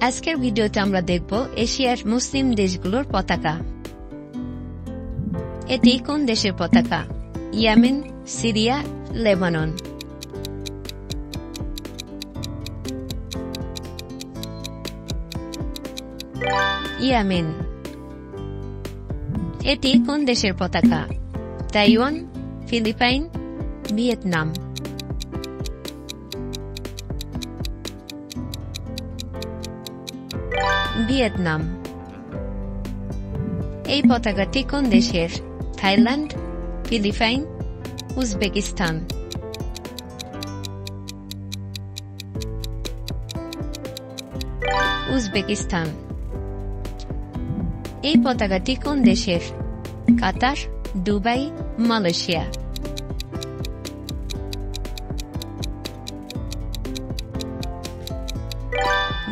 আজকের ভিডিওতে আমরা দেখব এশিয়ার মুসলিম দেশগুলোর পতাকা। এটি কোন দেশের পতাকা? Yemen, Syria, Lebanon. ইয়েমেন। এটি কোন দেশের পতাকা? Taiwan, Philippines, Vietnam. ভিয়েতনাম। এই পতাকাটি কোন দেশের? Thailand, Philippines, Uzbekistan. উজবেকিস্তান। এই পতাকাটি কোন দেশের? Qatar, Dubai, Malaysia.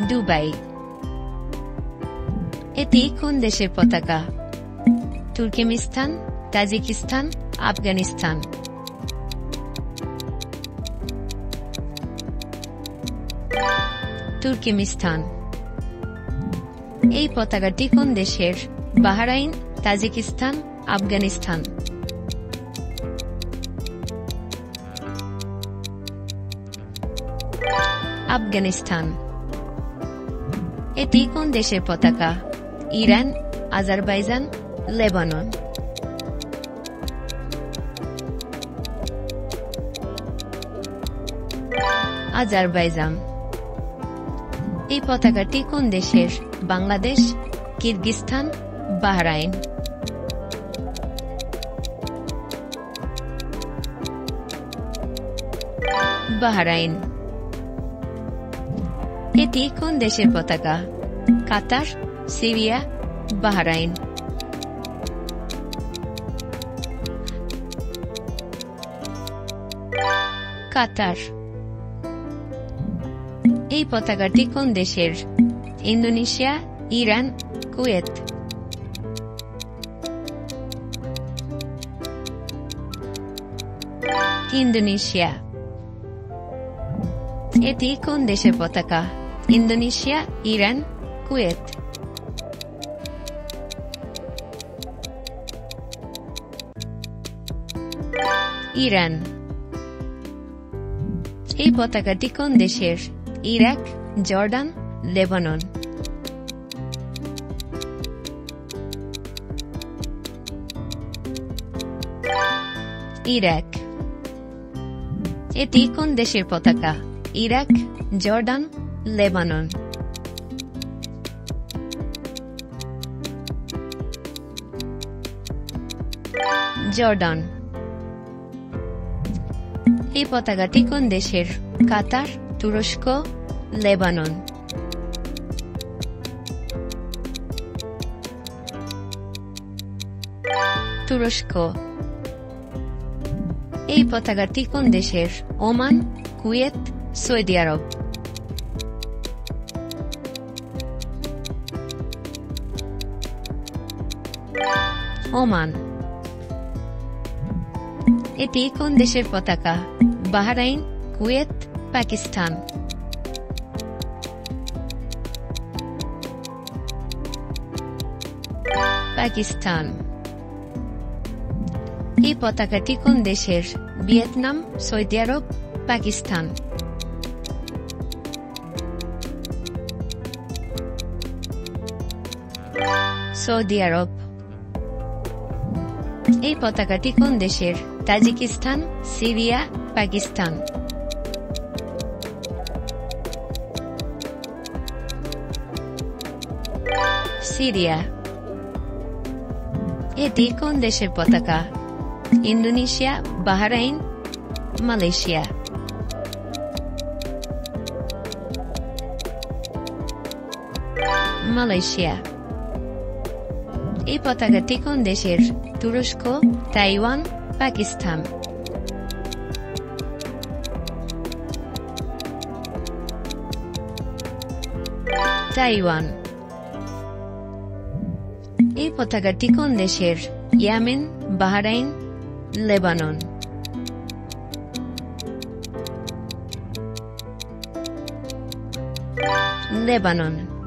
দুবাই। এটি কোন দেশের পতাকা? Turkmenistan, Tajikistan, Afghanistan. তুর্কমেনিস্তান। এই পতাকাটি কোন দেশের? Bahrain, Tajikistan, Afghanistan. আফগানিস্তান। এটি কোন দেশের পতাকা? Iran, Azerbaijan, Lebanon. আজারবাইজান। এই পতাকাটি কোন দেশের? Bangladesh, Kyrgyzstan, Bahrain. বাহরাইন। এটি কোন দেশের পতাকা? Qatar, Syria, Bahrain. কাতার। এই পতাকাটি কোন দেশের? Indonesia, Iran, Kuwait. ইন্দোনেশিয়া। এটি কোন দেশের পতাকা? Indonesia, Iran, Kuwait. ইরান। এই পতাকাটি কোন দেশের? Iraq, Jordan, Lebanon. ইরাক। এটি কোন দেশের পতাকা? Iraq, Jordan, Lebanon. জর্ডান। এই পতাকাটি কোন দেশের? কাতার, তুরস্ক, লেবানন। তুরস্ক। এই পতাকাটি কোন দেশের? Oman, Kuwait, Saudi Arab. Oman. এটি কোন দেশের পতাকা? Bahrain, Kuwait, Pakistan. পাকিস্তান। এই পতাকাটি কোন দেশের? Vietnam, Saudi Arab, Pakistan. Saudi Arab. এই পতাকাটি কোন দেশের? Tajikistan, Syria, Pakistan. সিরিয়া। এটি কোন দেশের পতাকা? Indonesia, Bahrain, Malaysia. মালয়েশিয়া। এই পতাকাটি কোন দেশের? তুরস্ক, তাইওয়ান, পাকিস্তান। তাইওয়ান। এই পতাকাটি কোন দেশের? Yemen, Bahrain, Lebanon. লেবানন।